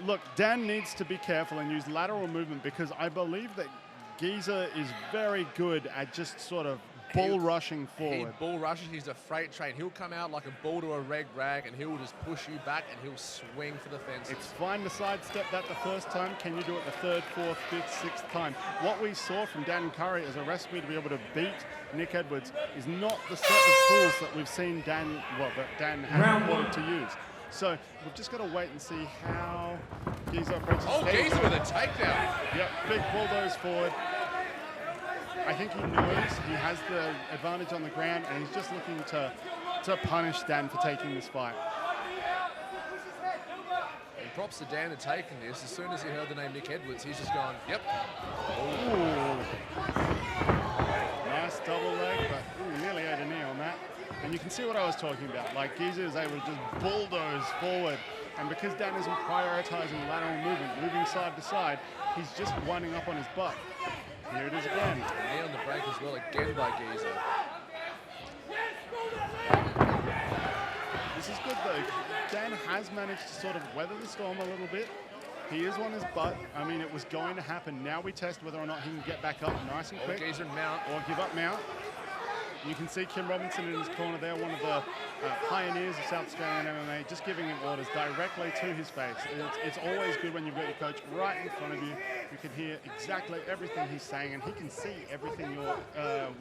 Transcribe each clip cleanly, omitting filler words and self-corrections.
look, Dan needs to be careful and use lateral movement because I believe that Geezer is very good at just sort of bull rushing forward. He bull rushes. He's a freight train. He'll come out like a bull to a rag, and he'll just push you back and he'll swing for the fences. It's fine to sidestep that the first time. Can you do it the third, fourth, fifth, sixth time? What we saw from Dan Curry as a recipe to be able to beat Nick Edwards is not the set of tools that we've seen that Dan has wanted to use. So we've just got to wait and see how Geezer approaches. Oh, Geezer with a takedown. Yep, big bulldoze forward. I think he knows he has the advantage on the ground, and he's just looking to punish Dan for taking this fight. And props to Dan for taking this. As soon as he heard the name Nick Edwards, he's just gone, yep. Ooh. Nice double leg, but nearly ate a knee on that. And you can see what I was talking about. Like, Geezer is able to just bulldoze forward. And because Dan isn't prioritizing lateral movement, moving side to side, he's just winding up on his butt. Here it is again. Knee on the break as well, again by Geezer. This is good though. Dan has managed to sort of weather the storm a little bit. He is on his butt. I mean, it was going to happen. Now we test whether or not he can get back up nice and quick. Or Geezer mount. Or give up mount. You can see Kim Robinson in his corner there, one of the pioneers of South Australian MMA, just giving him orders directly to his face. It's always good when you've got your coach right in front of you. You can hear exactly everything he's saying, and he can see everything you're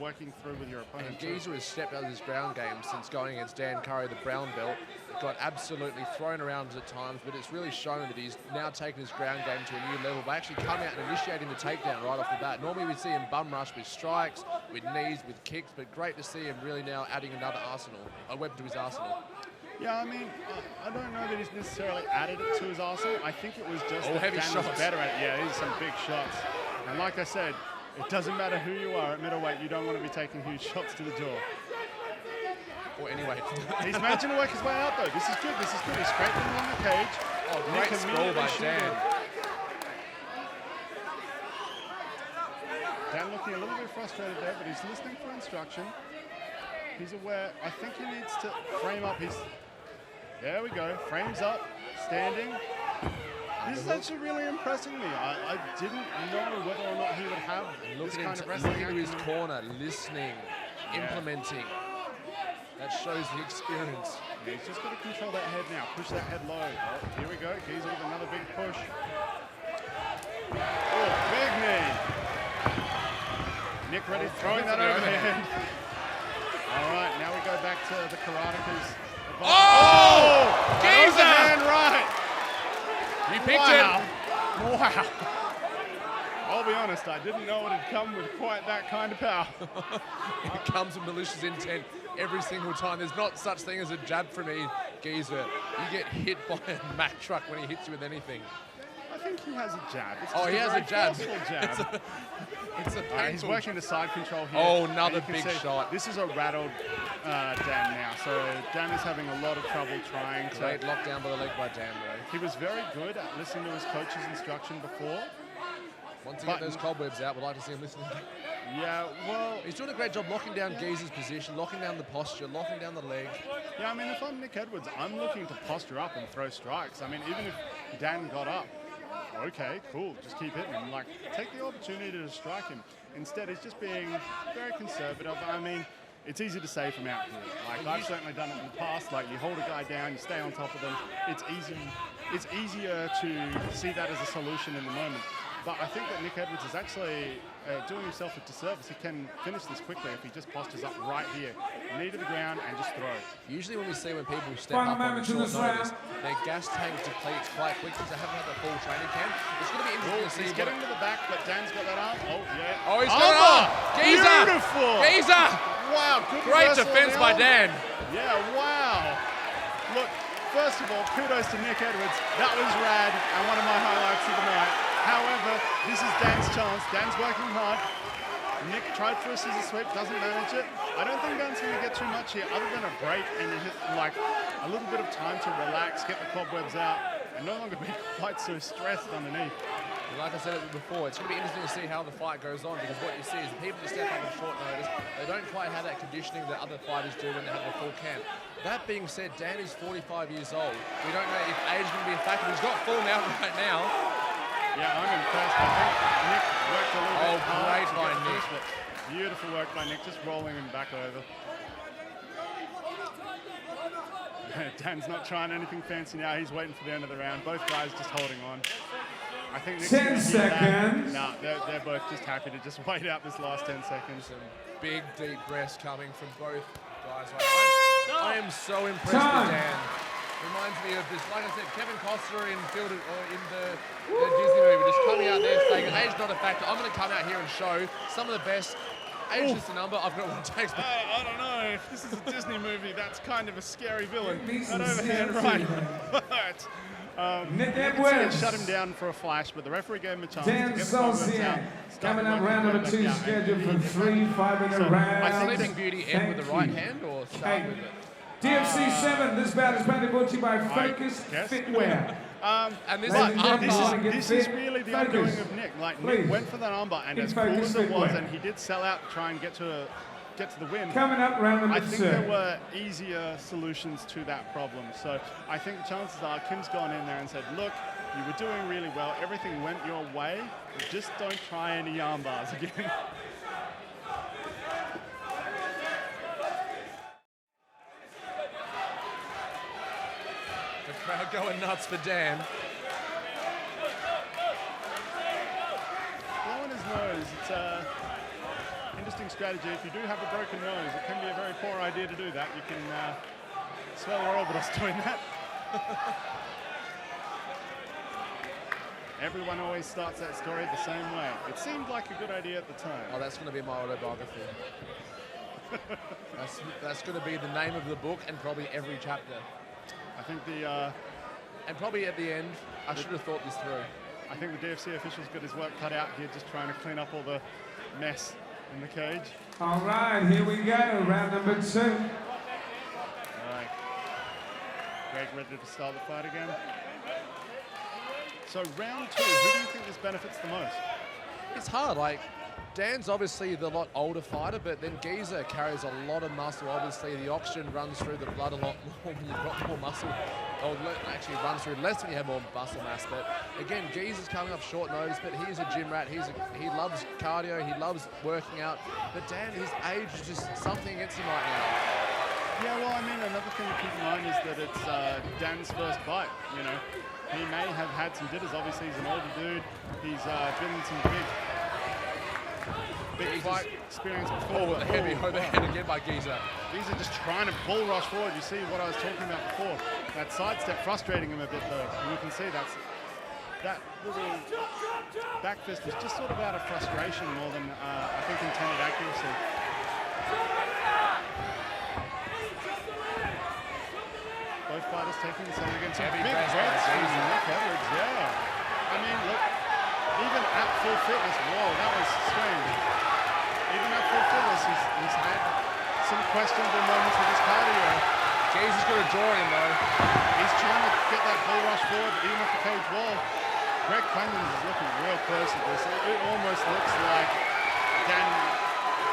working through with your opponent. And Geezer has stepped out of his ground game since going against Dan Curry, the brown belt. Got absolutely thrown around at times, but it's really shown that he's now taken his ground game to a new level by actually coming out and initiating the takedown right off the bat. Normally we see him bum rush with strikes, with knees, with kicks, but great to see him really now adding another arsenal, a weapon to his arsenal. Yeah, I mean, I don't know that he's necessarily added it to his arsenal. I think it was just that heavy Dan shots. was better at it. Yeah, these are some big shots. And like I said, it doesn't matter who you are at middleweight, you don't want to be taking huge shots to the jaw. Or anyway. He's managing to work his way out though. This is good, this is good. He's straightening along the cage. Oh, great scroll by Dan. Dan looking a little bit frustrated there, but he's listening for instruction. He's aware. I think he needs to frame up his... There we go. Frames up, standing. This is actually really impressing me. I didn't know whether or not he would have this kind of wrestling. Looking to his corner, listening, implementing. That shows the experience. Yeah, he's just got to control that head now. Push that head low. Oh, here we go. Geezer with another big push. Oh, big knee. Nick ready, throwing that overhead. All right, now we go back to the Karatekas. Oh! Geezer! Overhand right. You picked it. Wow. I'll be honest, I didn't know it had come with quite that kind of power. It comes with malicious intent every single time. There's not such thing as a jab for me, Geezer. You get hit by a Mack truck when he hits you with anything. I think he has a jab. It's he has a jab. Jab. It's a he's working the side control here. Oh, another big shot. This is a rattled Dan now. So Dan is having a lot of trouble trying to... Great lockdown by the leg by Dan, though. He was very good at listening to his coach's instruction before. Once he gets those cobwebs out, we'd like to see him listening. Yeah, well... He's doing a great job locking down Geezer's position, locking down the posture, locking down the leg. Yeah, I mean, if I'm Nick Edwards, I'm looking to posture up and throw strikes. I mean, even if Dan got up, okay, cool, just keep hitting him. Like, take the opportunity to strike him. Instead, he's just being very conservative. I mean, it's easy to say from out here. Like, I've certainly done it in the past. Like, you hold a guy down, you stay on top of them. It's easier to see that as a solution in the moment. But I think that Nick Edwards is actually doing himself a disservice. He can finish this quickly if he just postures up right here. Knee to the ground and just throw. Usually when we see when people step up on short notice, their gas tank depletes quite quickly because they haven't had the full training camp. It's going to be interesting to see. He's getting to the back, but Dan's got that arm. Oh, yeah. Oh, he's got it on. Geezer! Beautiful! Geezer! Wow, good Great defense by Dan. Yeah, wow. Look, first of all, kudos to Nick Edwards. That was rad and one of my highlights of the night. However, this is Dan's chance. Dan's working hard. Nick tried for a scissor sweep, doesn't manage it. I don't think Dan's going to get too much here other than a break and like a little bit of time to relax, get the cobwebs out, and no longer be quite so stressed underneath. Like I said before, it's going to be interesting to see how the fight goes on because what you see is the people that step up on short notice, they don't quite have that conditioning that other fighters do when they have a full camp. That being said, Dan is 45 years old. We don't know if age is going to be a factor. He's got full mount right now. Yeah, I'm impressed. I think Nick worked a little bit hard. Great by Nick. Beautiful work by Nick, just rolling him back over. Dan's not trying anything fancy now. He's waiting for the end of the round. Both guys just holding on. I think Nick's 10 seconds. No, they're both just happy to just wait out this last 10 seconds. Some big, deep breaths coming from both guys. I am so impressed with Dan. Reminds me of this, like I said, Kevin Costner in the Disney movie, just coming out there saying, age not a factor. I'm going to come out here and show some of the best. Age is the number. I've got what it takes. I don't know. If this is a Disney movie, that's kind of a scary villain. That overhand right. Nick Edwards. You can see it shut him down for a flash, but the referee gave him a chance Dan to get the out. Coming up round number 2, scheduled for 3 5-minute rounds. My Sleeping Beauty end with the right hand or start with it? DFC7, this bout is proudly brought to you by Focus Fitwear. And this is really the undoing of Nick. Like, Nick went for that armbar, and as cool as it was, and he did sell out to try and get to the win. Coming up round number 2. I think there were easier solutions to that problem. So I think the chances are Kim's gone in there and said, look, you were doing really well. Everything went your way. Just don't try any arm bars again. The crowd going nuts for Dan. Blowing his nose, it's an interesting strategy. If you do have a broken nose, it can be a very poor idea to do that. You can swell your orbitals doing that. Everyone always starts that story the same way. It seemed like a good idea at the time. Oh, that's going to be my autobiography. that's going to be the name of the book and probably every chapter. I think and probably at the end, I should have thought this through. I think the DFC official's got his work cut out here, just trying to clean up all the mess in the cage. All right, here we go, round number 2. All right. Greg ready to start the fight again. So round 2, who do you think this benefits the most? It's hard, like, Dan's obviously the lot older fighter, but then Geezer carries a lot of muscle. Obviously, the oxygen runs through the blood a lot more when you've got more muscle. Or actually runs through less when you have more muscle mass. But again, Geezer's coming up short notice, but he's a gym rat. He loves cardio. He loves working out. But Dan, his age is just something against him right now. Yeah, well, I mean, another thing to keep in mind is that it's Dan's first fight, you know. He may have had some jitters. Obviously, he's an older dude. He's been in some big fight experience before. The heavy overhead again by Geezer. Geezer just trying to bull rush forward. You see what I was talking about before. That sidestep frustrating him a bit, though. And you can see that little back fist was just sort of out of frustration more than, I think, intended accuracy. Both fighters taking the same against some big breaths from Nick Edwards, yeah. I mean, look, even at full fitness, whoa, that was strange. Even at full fitness, he's had some questionable moments with his cardio. Geezer's got to draw him, though. He's trying to get that bull rush forward, even off the cage wall. Greg Clemens is looking real close at this. It almost looks like Dan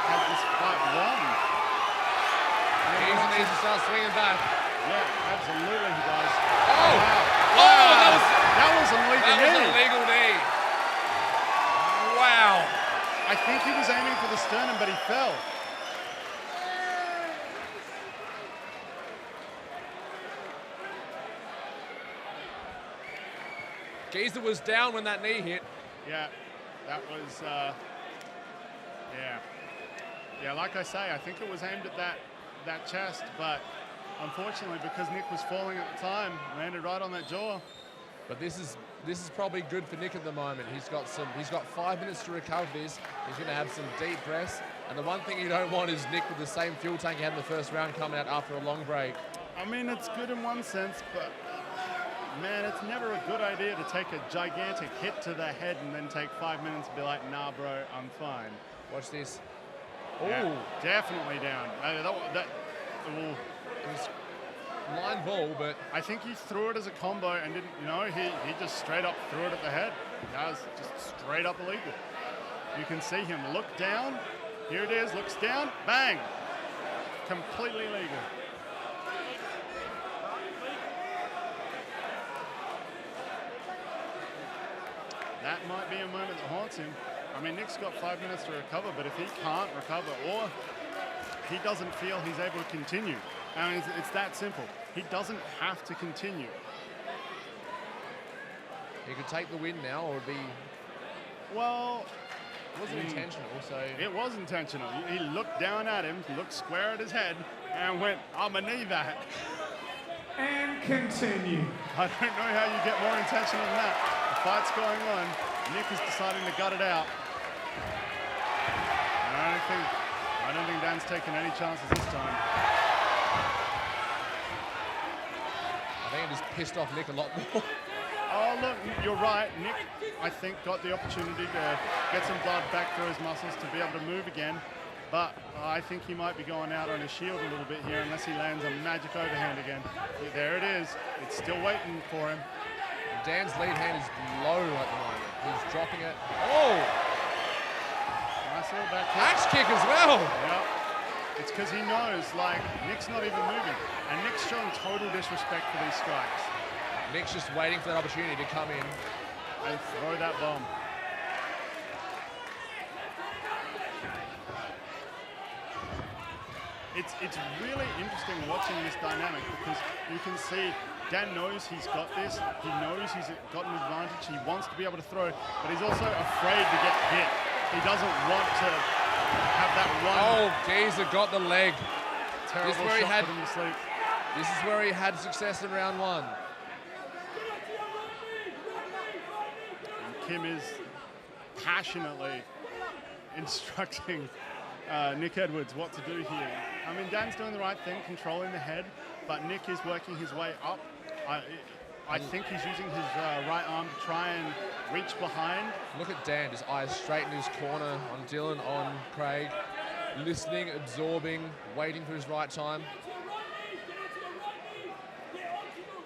has this fight won. Geezer needs to start swinging back. Yeah, absolutely he does. Oh! Wow. Oh, that was an illegal knee. That was an illegal knee. Wow. I think he was aiming for the sternum, but he fell. Geezer was down when that knee hit. Yeah, that was, yeah, like I say, I think it was aimed at that chest, but unfortunately, because Nick was falling at the time, landed right on that jaw. But this is probably good for Nick at the moment. He's got 5 minutes to recover this. He's going to have some deep breaths. And the one thing you don't want is Nick with the same fuel tank he had in the first round coming out after a long break. I mean, it's good in one sense, but man, it's never a good idea to take a gigantic hit to the head and then take 5 minutes and be like, nah, bro, I'm fine. Watch this. Yeah, Oh, definitely down. it was line ball, but I think he threw it as a combo and didn't, he just straight up threw it at the head. That was just straight up illegal. You can see him look down. Here it is, looks down, bang. Completely legal. that might be a moment that haunts him. I mean, Nick's got 5 minutes to recover, but if he can't recover or he doesn't feel he's able to continue, I mean, it's that simple. He doesn't have to continue. He could take the win now, or be. Well, it wasn't intentional, so. It was intentional. He looked down at him, looked square at his head, and went, "I'm gonna need that." And continue. I don't know how you get more intentional than that. The fight's going on. Nick is deciding to gut it out. I don't think Dan's taking any chances this time. I think it just pissed off Nick a lot more. Oh, look, you're right. Nick, I think, got the opportunity to get some blood back through his muscles to be able to move again. But I think he might be going out on his shield a little bit here unless he lands a magic overhand again. Yeah, there it is. It's still waiting for him. Dan's lead hand is low at the moment. He's dropping it. Oh! Nice little back kick. Axe kick as well. Yep. It's because he knows, like, Nick's not even moving. And Nick's showing total disrespect for these strikes. Nick's just waiting for that opportunity to come in. And throw that bomb. It's really interesting watching this dynamic because you can see Dan knows he's got this. He knows he's got an advantage. He wants to be able to throw, but he's also afraid to get hit. He doesn't want to have that one. Oh, Geezer got the leg. Terrible This is where he shot had. put him to sleep. This is where he had success in round one. And Kim is passionately instructing Nick Edwards what to do here. I mean, Dan's doing the right thing, controlling the head, but Nick is working his way up. I think he's using his right arm to try and reach behind. Look at Dan, his eyes straight in his corner on Dylan, on Craig, listening, absorbing, waiting for his right time.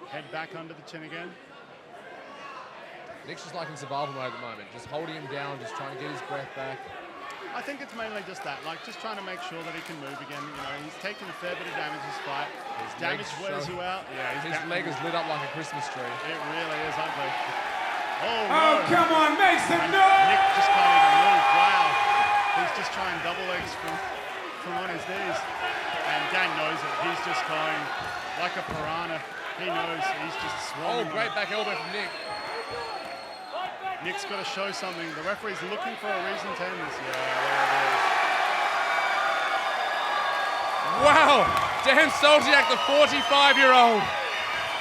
Head back under the chin again. Nick's just like in survival mode at the moment, just holding him down, just trying to get his breath back. I think it's mainly just that, like just trying to make sure that he can move again. You know, he's taken a fair bit of damage this fight. His damage wears you out. Yeah, his leg is lit up like a Christmas tree. It really is ugly. Oh, no. Come on, make some noise! Nick just can't even move. Wow. He's just trying double legs from on his knees. And Dan knows it. He's just going like a piranha. He knows he's just swarming. Oh, great back elbow from Nick. Nick's got to show something. The referee's looking for a reason to end this. Yeah, there it is. Wow! Dan Soltysiak, the 45-year-old.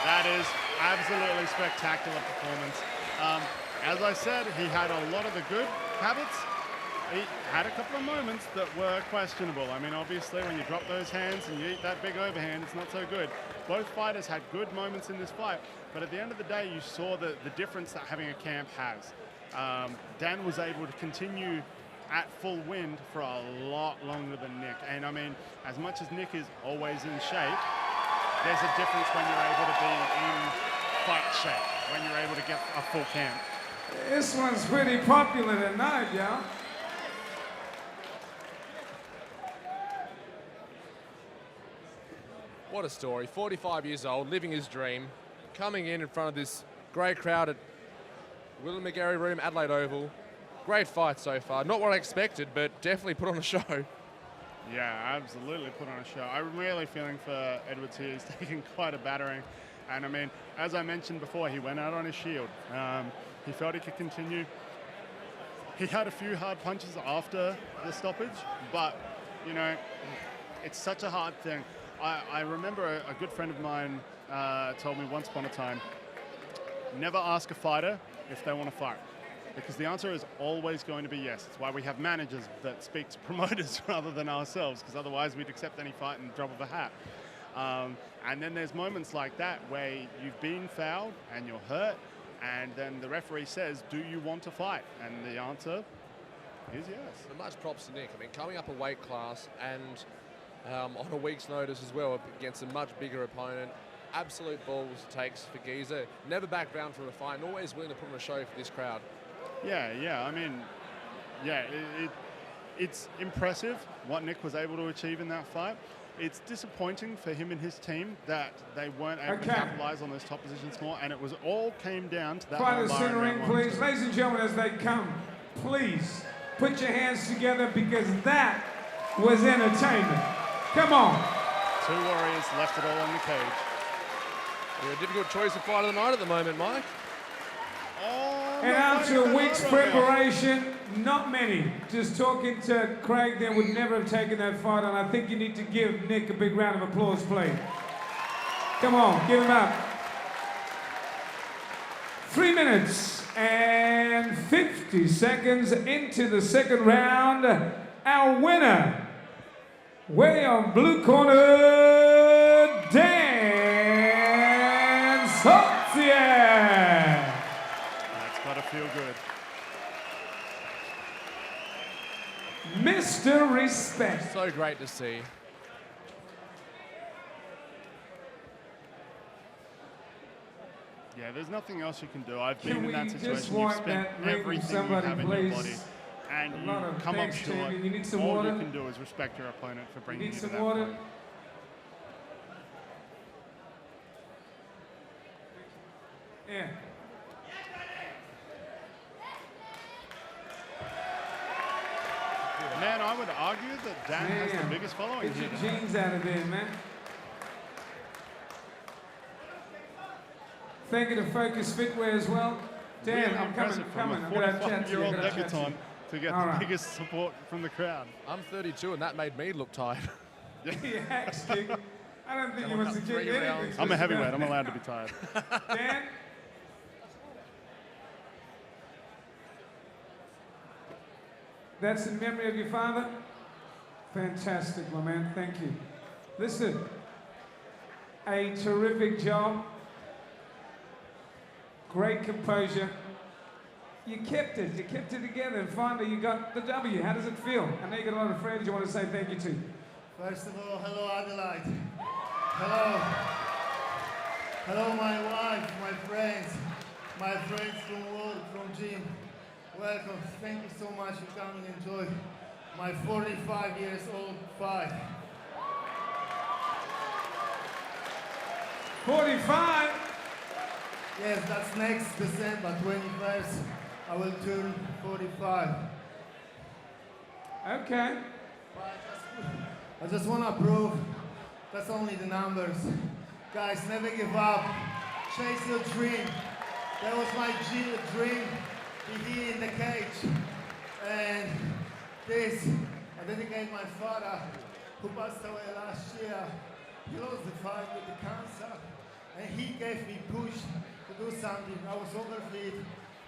That is absolutely spectacular performance. As I said, he had a lot of the good habits. He had a couple of moments that were questionable. I mean, obviously, when you drop those hands and you eat that big overhand, it's not so good. Both fighters had good moments in this fight, but at the end of the day, you saw the difference that having a camp has. Dan was able to continue at full wind for a lot longer than Nick. And I mean, as much as Nick is always in shape, there's a difference when you're able to be in fight shape, when you're able to get a full camp. This one's pretty popular tonight, y'all. What a story. 45 years old, living his dream, coming in front of this great crowd at Magarey Room, Adelaide Oval. Great fight so far. Not what I expected, but definitely put on a show. Yeah, absolutely put on a show. I'm really feeling for Edwards here. He's taking quite a battering. And I mean, as I mentioned before, he went out on his shield. He felt he could continue. He had a few hard punches after the stoppage, but, you know, it's such a hard thing. I remember a good friend of mine told me once upon a time, never ask a fighter if they want to fight, because the answer is always going to be yes. It's why we have managers that speak to promoters rather than ourselves, because otherwise we'd accept any fight in the drop of a hat. And then there's moments like that where you've been fouled and you're hurt, and then the referee says, do you want to fight? And the answer is yes. And much props to Nick. I mean, coming up a weight class and on a week's notice as well against a much bigger opponent. Absolute balls takes for Geezer. Never backed down from a fight and always willing to put on a show for this crowd. Yeah. I mean, yeah, it's impressive what Nick was able to achieve in that fight. it's disappointing for him and his team that they weren't able to capitalize on those top positions more, and it was all came down to that. Fighters in the ring, please. Ladies and gentlemen, as they come, please put your hands together because that was entertainment. Come on. 2 warriors left it all in the cage. A difficult choice of fight of the night at the moment, Mike. And after a week's preparation, not many. Just talking to Craig, they would never have taken that fight on. I think you need to give Nick a big round of applause, please. Come on, give him up. 3 minutes and 50 seconds into the second round. Our winner, way on blue corner, Dan Soltysiak. Gotta feel good. Mr. Respect. So great to see. Yeah, there's nothing else you can do. I've been in that Just situation. You've spent everything you have in your body, and you come up to it. You need some All water. you can do is respect your opponent for bringing you to some that water. point. Yeah. Man, I would argue that Dan has the biggest following Get here. your jeans out of there, man. Thank you to Focus Fitwear as well. Dan, Really I'm impressive coming. from I'm a going to chat to you. 45-year-old debutant to get All the right. biggest support from the crowd. I'm 32 and that made me look tired. Yeah, actually, I don't think he wants to kick 3 anything. rounds. I'm a heavyweight. I'm allowed to be tired. Dan? That's in memory of your father? Fantastic, my man. Thank you. Listen, a terrific job. Great composure. You kept it. You kept it together, and finally you got the W. How does it feel? I know you got a lot of friends you want to say thank you to. First of all, hello Adelaide. Hello. Hello my wife, my friends from work, from gym. Welcome. Thank you so much for coming and enjoy my 45 years old fight. 45? Yes, that's next December 21st. I will turn 45. Okay. I just want to prove that's only the numbers. Guys, never give up. Chase your dream. That was my dream to be in the cage. And this, I dedicate my father who passed away last year. He lost the fight with the cancer. And he gave me push to do something. I was overfit.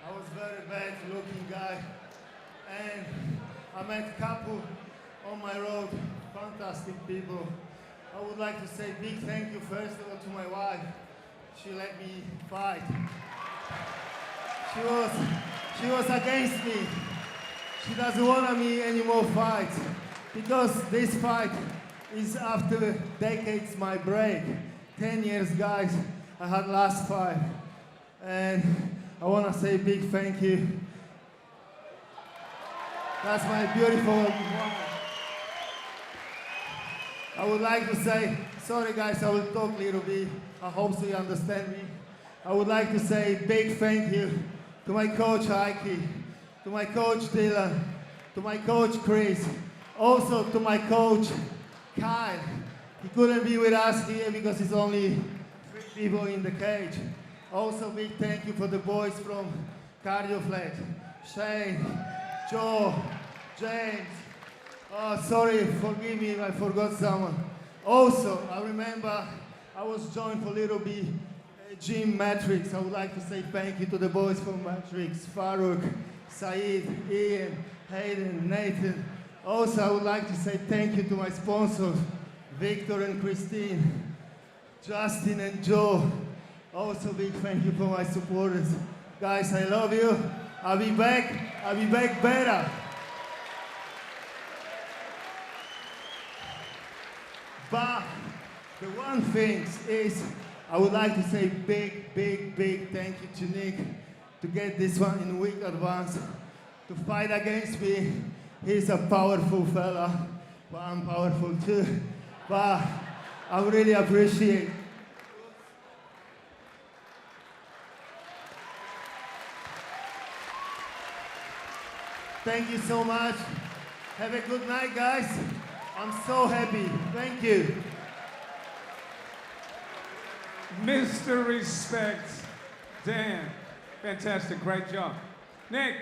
I was very bad looking guy. And I met a couple on my road, fantastic people. I would like to say big thank you first of all to my wife. She let me fight. She was against me. She doesn't want me any more fights because this fight is after decades my break. 10 years, guys, I had last fight. And I want to say big thank you. That's my beautiful woman. I would like to say, sorry guys, I will talk a little bit. I hope so you understand me. I would like to say big thank you to my coach Ike, to my coach Dylan, to my coach Chris, also to my coach Kyle. He couldn't be with us here because it's only 3 people in the cage. Also big thank you for the boys from Cardioflex, Shane, Joe, James. Oh, sorry, forgive me if I forgot someone. Also, I remember I was joined for a little bit Gym Matrix. I would like to say thank you to the boys from Matrix, Farouk, Saeed, Ian, Hayden, Nathan. Also, I would like to say thank you to my sponsors, Victor and Christine, Justin and Joe. Also, big thank you for my supporters. Guys, I love you. I'll be back better. But the one thing is, I would like to say big thank you to Nick to get this one in a week advance, to fight against me. He's a powerful fella, but I'm powerful too. but I really appreciate. Thank you so much. Have a good night, guys. I'm so happy. Thank you. Mr. Respect, Dan. Fantastic, great job. Nick,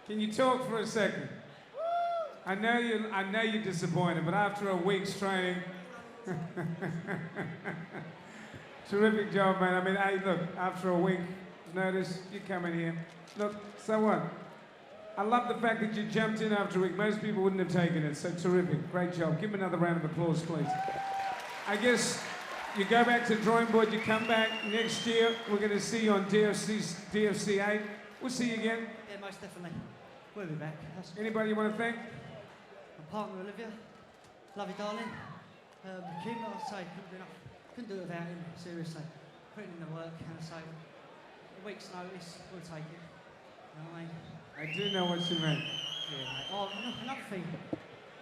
can you talk for a second? I know you're disappointed, but after a week's training, terrific job, man. I mean, hey, look, after a week, notice you come in here. Look, so what? I love the fact that you jumped in after a week. Most people wouldn't have taken it, so terrific. Great job. Give him another round of applause, please. I guess you go back to the drawing board, you come back next year. We're going to see you on DFC8. We'll see you again. Yeah, most definitely. We'll be back. Anybody you want to thank? My partner Olivia. Love you, darling. Kim, I'd say, couldn't do it without him, seriously. Putting in the work, and I say, a week's notice, we'll take it. You know what I mean? I do know what you meant. Yeah, mate. Oh, another thing.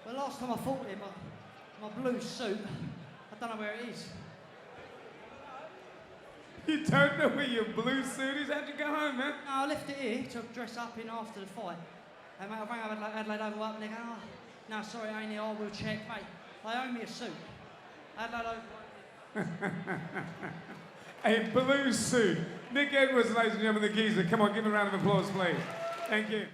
The last time I fought him, my blue suit, I don't know where it is. You don't know where your blue suit is? How'd you go home, man? No, I left it here to dress up in after the fight. And mate, I rang Adelaide over up and they go, oh, no, sorry, I ain't here, I will check, mate. They owe me a suit. Adelaide over. A blue suit. Nick Edwards, ladies and gentlemen, the geezer. Come on, give him a round of applause, please. Thank you.